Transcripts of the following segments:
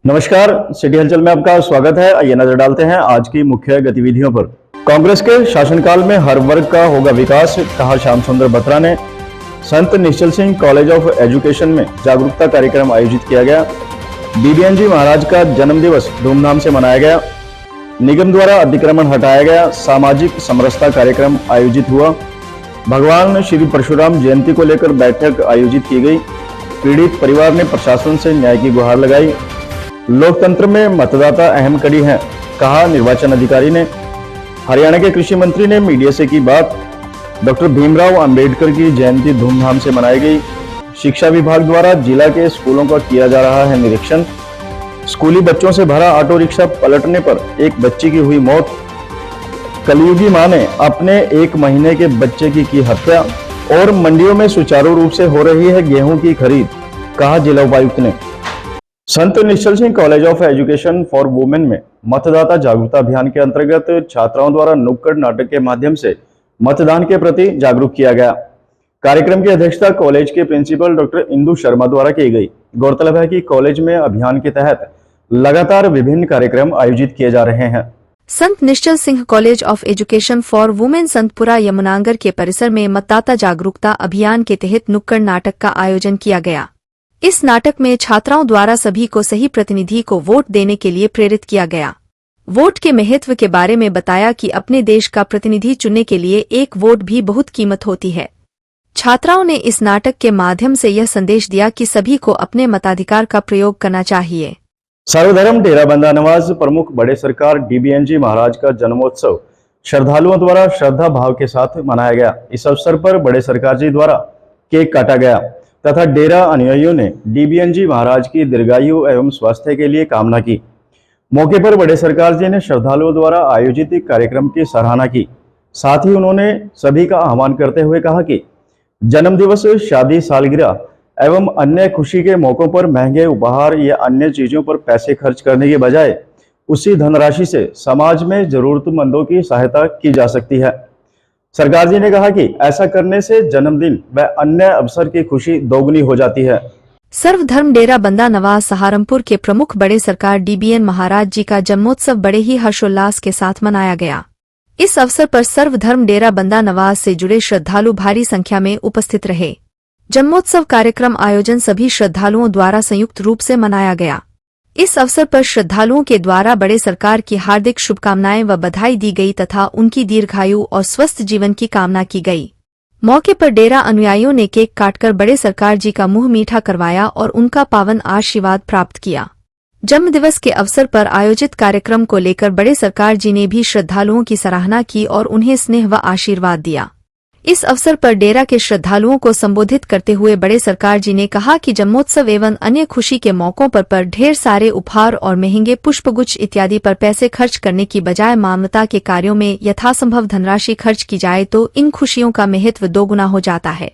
नमस्कार, सिटी हलचल में आपका स्वागत है। आइए नजर डालते हैं आज की मुख्य गतिविधियों पर। कांग्रेस के शासनकाल में हर वर्ग का होगा विकास, कहा श्याम सुंदर बत्रा ने। Sant Nishchal Singh college of education में जागरूकता कार्यक्रम आयोजित किया गया। बीबीएन जी महाराज का जन्म दिवस धूमधाम से मनाया गया। निगम द्वारा अतिक्रमण हटाया गया। सामाजिक समरसता कार्यक्रम आयोजित हुआ। भगवान श्री परशुराम जयंती को लेकर बैठक आयोजित की गई। पीड़ित परिवार ने प्रशासन से न्याय की गुहार लगाई। लोकतंत्र में मतदाता अहम कड़ी है, कहा निर्वाचन अधिकारी ने। हरियाणा के कृषि मंत्री ने मीडिया से की बात। डॉक्टर भीमराव अंबेडकर की जयंती धूमधाम से मनाई गई। शिक्षा विभाग द्वारा जिला के स्कूलों का किया जा रहा है निरीक्षण। स्कूली बच्चों से भरा ऑटो रिक्शा पलटने पर एक बच्ची की हुई मौत। कलयुगी मां ने अपने 1 महीने के बच्चे की हत्या। और मंडियों में सुचारू रूप से हो रही है गेहूं की खरीद, कहा जिला उपायुक्त ने। Sant Nishchal Singh college of education for women में मतदाता जागरूकता अभियान के अंतर्गत छात्राओं द्वारा नुक्कड़ नाटक के माध्यम से मतदान के प्रति जागरूक किया गया। कार्यक्रम की अध्यक्षता कॉलेज के प्रिंसिपल डॉक्टर इंदु शर्मा द्वारा की गई। गौरतलब है कि कॉलेज में अभियान के तहत लगातार विभिन्न कार्यक्रम आयोजित किए जा रहे हैं। Sant Nishchal Singh college of education for women Santpura Yamunanagar के परिसर में मतदाता जागरूकता अभियान के तहत नुक्कड़ नाटक का आयोजन किया गया। इस नाटक में छात्राओं द्वारा सभी को सही प्रतिनिधि को वोट देने के लिए प्रेरित किया गया। वोट के महत्व के बारे में बताया कि अपने देश का प्रतिनिधि चुनने के लिए एक वोट भी बहुत कीमत होती है। छात्राओं ने इस नाटक के माध्यम से यह संदेश दिया कि सभी को अपने मताधिकार का प्रयोग करना चाहिए। सर्वधर्म डेरा बंदा नवाज प्रमुख बड़े सरकार डीबीएन जी महाराज का जन्मोत्सव श्रद्धालुओं द्वारा श्रद्धा भाव के साथ मनाया गया। इस अवसर पर बड़े सरकार जी द्वारा केक काटा गया तथा डेरा अनुयायियों ने डीबीएन जी महाराज की दीर्घायु एवं स्वास्थ्य के लिए कामना की। मौके पर बड़े सरकार जी ने श्रद्धालुओं द्वारा आयोजित कार्यक्रम की सराहना की। साथ ही उन्होंने सभी का आह्वान करते हुए कहा कि जन्म दिवस, शादी, सालगिरह एवं अन्य खुशी के मौकों पर महंगे उपहार या अन्य चीजों पर पैसे खर्च करने के बजाय उसी धनराशि से समाज में जरूरतमंदों की सहायता की जा सकती है। सरकार जी ने कहा कि ऐसा करने से जन्मदिन व अन्य अवसर की खुशी दोगुनी हो जाती है। सर्वधर्म डेरा बंदा नवाज सहारनपुर के प्रमुख बड़े सरकार डीबीएन महाराज जी का जन्मोत्सव बड़े ही हर्षोल्लास के साथ मनाया गया। इस अवसर पर सर्वधर्म डेरा बंदा नवाज से जुड़े श्रद्धालु भारी संख्या में उपस्थित रहे। जन्मोत्सव कार्यक्रम आयोजन सभी श्रद्धालुओं द्वारा संयुक्त रूप से मनाया गया। इस अवसर पर श्रद्धालुओं के द्वारा बड़े सरकार की हार्दिक शुभकामनाएं व बधाई दी गई तथा उनकी दीर्घायु और स्वस्थ जीवन की कामना की गई। मौके पर डेरा अनुयायियों ने केक काटकर बड़े सरकार जी का मुंह मीठा करवाया और उनका पावन आशीर्वाद प्राप्त किया। जन्मदिवस के अवसर पर आयोजित कार्यक्रम को लेकर बड़े सरकार जी ने भी श्रद्धालुओं की सराहना की और उन्हें स्नेह व आशीर्वाद दिया। इस अवसर पर डेरा के श्रद्धालुओं को संबोधित करते हुए बड़े सरकार जी ने कहा कि जन्मोत्सव एवं अन्य खुशी के मौकों पर ढेर सारे उपहार और महंगे पुष्पगुच्छ इत्यादि पर पैसे खर्च करने की बजाय मानवता के कार्यों में यथासंभव धनराशि खर्च की जाए तो इन खुशियों का महत्व दोगुना हो जाता है।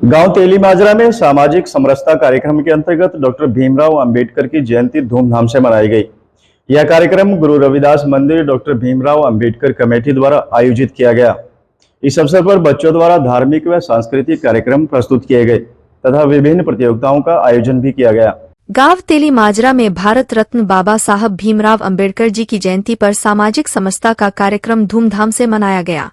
गांव तेली माजरा में सामाजिक समरसता कार्यक्रम के अंतर्गत डॉक्टर भीमराव अंबेडकर की जयंती धूमधाम से मनाई गई। यह कार्यक्रम गुरु रविदास मंदिर डॉक्टर भीमराव अंबेडकर कमेटी द्वारा आयोजित किया गया। इस अवसर पर बच्चों द्वारा धार्मिक व सांस्कृतिक कार्यक्रम प्रस्तुत किए गए तथा विभिन्न प्रतियोगिताओं का आयोजन भी किया गया। गांव तेली माजरा में भारत रत्न बाबा साहब भीमराव अंबेडकर जी की जयंती पर सामाजिक समरसता का कार्यक्रम धूमधाम से मनाया गया।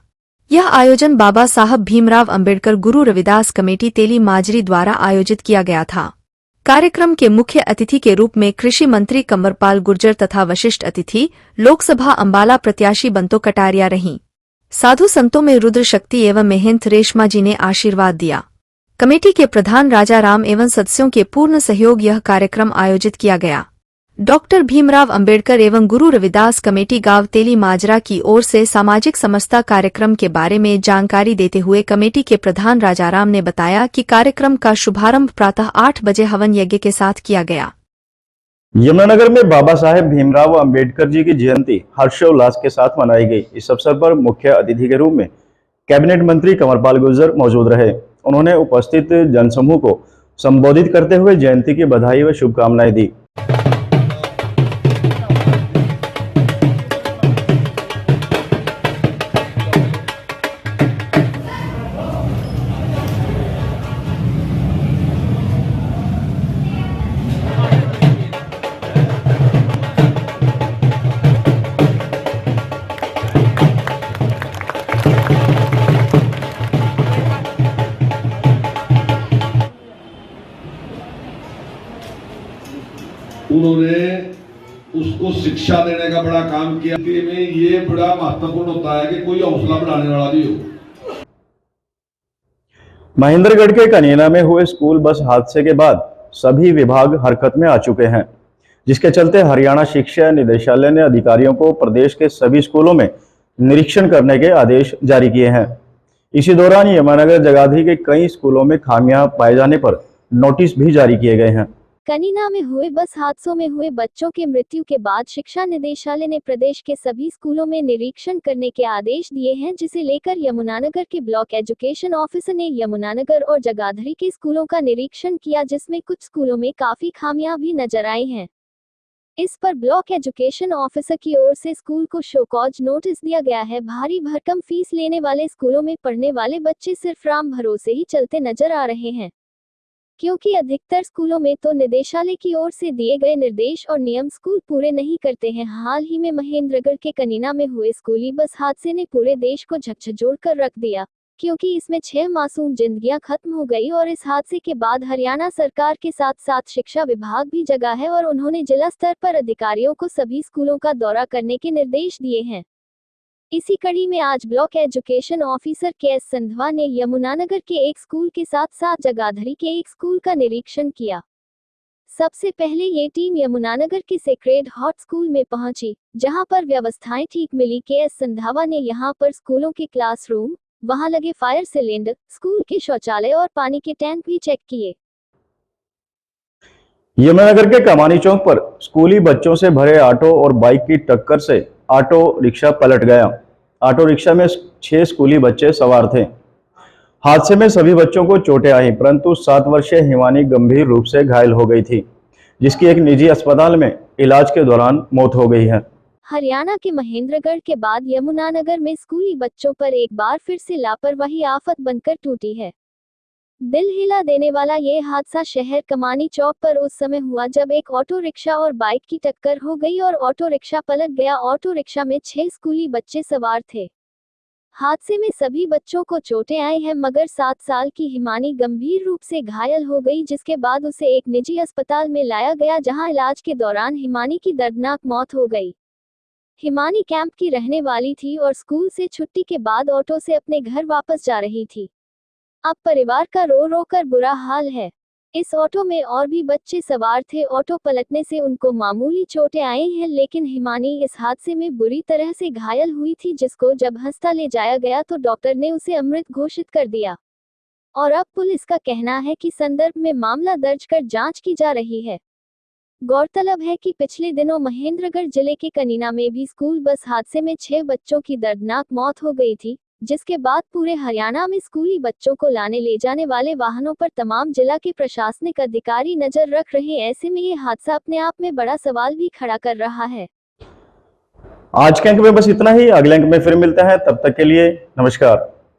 यह आयोजन बाबा साहब भीमराव अंबेडकर गुरु रविदास कमेटी तेली माजरी द्वारा आयोजित किया गया था। कार्यक्रम के मुख्य अतिथि के रूप में कृषि मंत्री कंवरपाल गुर्जर तथा वशिष्ठ अतिथि लोकसभा अंबाला प्रत्याशी बंतो कटारिया रहीं। साधु संतों में रुद्र शक्ति एवं महंत रेशमा जी ने आशीर्वाद दिया। कमेटी के प्रधान राजा राम एवं सदस्यों के पूर्ण सहयोग यह कार्यक्रम आयोजित किया गया। डॉक्टर भीमराव अंबेडकर एवं गुरु रविदास कमेटी गांव तेली माजरा की ओर से सामाजिक समरसता कार्यक्रम के बारे में जानकारी देते हुए कमेटी के प्रधान राजा राम ने बताया कि कार्यक्रम का शुभारंभ प्रातः 8 बजे हवन यज्ञ के साथ किया गया। यमुनानगर में बाबा साहेब भीमराव अंबेडकर जी की जयंती हर्षोल्लास के साथ मनाई गई। इस अवसर पर मुख्य अतिथि के रूप में कैबिनेट मंत्री कंवरपाल गुर्जर मौजूद रहे। उन्होंने उपस्थित जनसमूह को संबोधित करते हुए जयंती की बधाई व शुभकामनाएं दी। शिक्षा देने का बड़ा काम किया। में ये बड़ा महत्वपूर्ण होता है कि कोई हौसला बढ़ाने वाला भी हो। महेंद्रगढ़ के कनीना में हुए स्कूल बस हादसे के बाद सभी विभाग हरकत में आ चुके हैं, जिसके चलते हरियाणा शिक्षा निदेशालय ने अधिकारियों को प्रदेश के सभी स्कूलों में निरीक्षण करने के आदेश जारी किए हैं। इसी दौरान यमुनानगर जगाधरी के कई स्कूलों में खामियां पाए जाने पर नोटिस भी जारी किए गए हैं। कनीना में हुए बस हादसों में हुए बच्चों के मृत्यु के बाद शिक्षा निदेशालय ने प्रदेश के सभी स्कूलों में निरीक्षण करने के आदेश दिए हैं, जिसे लेकर यमुनानगर के ब्लॉक एजुकेशन ऑफिसर ने यमुनानगर और जगाधरी के स्कूलों का निरीक्षण किया, जिसमें कुछ स्कूलों में काफी खामियां भी नजर आई हैं। इस पर ब्लॉक एजुकेशन ऑफिसर की ओर से स्कूल को शो कॉज नोटिस दिया गया है। भारी भरकम फीस लेने वाले स्कूलों में पढ़ने वाले बच्चे सिर्फ राम भरोसे ही चलते नजर आ रहे हैं, क्योंकि अधिकतर स्कूलों में तो निदेशालय की ओर से दिए गए निर्देश और नियम स्कूल पूरे नहीं करते हैं। हाल ही में महेंद्रगढ़ के कनीना में हुए स्कूली बस हादसे ने पूरे देश को झकझोर कर रख दिया, क्योंकि इसमें 6 मासूम जिंदगियां खत्म हो गई। और इस हादसे के बाद हरियाणा सरकार के साथ साथ शिक्षा विभाग भी जगा है और उन्होंने जिला स्तर पर अधिकारियों को सभी स्कूलों का दौरा करने के निर्देश दिए हैं। इसी कड़ी में आज block education officer KS. Sandhwan ने यमुनानगर के एक स्कूल के साथ साथ जगाधरी के एक स्कूल का निरीक्षण किया। सबसे पहले ये टीम यमुनानगर के सेक्रेड हार्ट स्कूल में पहुंची, जहां पर व्यवस्थाएं ठीक मिली। के.एस. संधवा ने यहां पर स्कूलों के क्लासरूम, वहां लगे फायर सिलेंडर, स्कूल के शौचालय और पानी के टैंक भी चेक किए। यमुनानगर के कमानी चौक पर स्कूली बच्चों से भरे ऑटो और बाइक की टक्कर से ऑटो रिक्शा पलट गया। ऑटो रिक्शा में 6 स्कूली बच्चे सवार थे। हादसे में सभी बच्चों को चोटें आई, परंतु 7 वर्षीय हिमानी गंभीर रूप से घायल हो गई थी, जिसकी एक निजी अस्पताल में इलाज के दौरान मौत हो गई है। हरियाणा के महेंद्रगढ़ के बाद यमुनानगर में स्कूली बच्चों पर एक बार फिर से लापरवाही आफत बनकर टूटी है। दिल हिला देने वाला ये हादसा शहर कमानी चौक पर उस समय हुआ जब एक ऑटो रिक्शा और बाइक की टक्कर हो गई और ऑटो रिक्शा पलट गया। ऑटो रिक्शा में 6 स्कूली बच्चे सवार थे। हादसे में सभी बच्चों को चोटें आई हैं, मगर 7 साल की हिमानी गंभीर रूप से घायल हो गई, जिसके बाद उसे एक निजी अस्पताल में लाया गया, जहां इलाज के दौरान हिमानी की दर्दनाक मौत हो गई। हिमानी कैंप की रहने वाली थी और स्कूल से छुट्टी के बाद ऑटो से अपने घर वापस जा रही थी। अब परिवार का रो रो कर बुरा हाल है। इस ऑटो में और भी बच्चे सवार थे। ऑटो पलटने से उनको मामूली चोटें आई हैं, लेकिन हिमानी इस हादसे में बुरी तरह से घायल हुई थी, जिसको जब हस्पताल ले जाया गया तो डॉक्टर ने उसे अमृत घोषित कर दिया। और अब पुलिस का कहना है कि संदर्भ में मामला दर्ज कर जांच की जा रही है। गौरतलब है कि पिछले दिनों महेंद्रगढ़ जिले के कनीना में भी स्कूल बस हादसे में 6 बच्चों की दर्दनाक मौत हो गई थी, जिसके बाद पूरे हरियाणा में स्कूली बच्चों को लाने ले जाने वाले वाहनों पर तमाम जिला के प्रशासनिक अधिकारी नजर रख रहे। ऐसे में ये हादसा अपने आप में बड़ा सवाल भी खड़ा कर रहा है। आज के अंक में बस इतना ही। अगले अंक में फिर मिलते हैं, तब तक के लिए नमस्कार।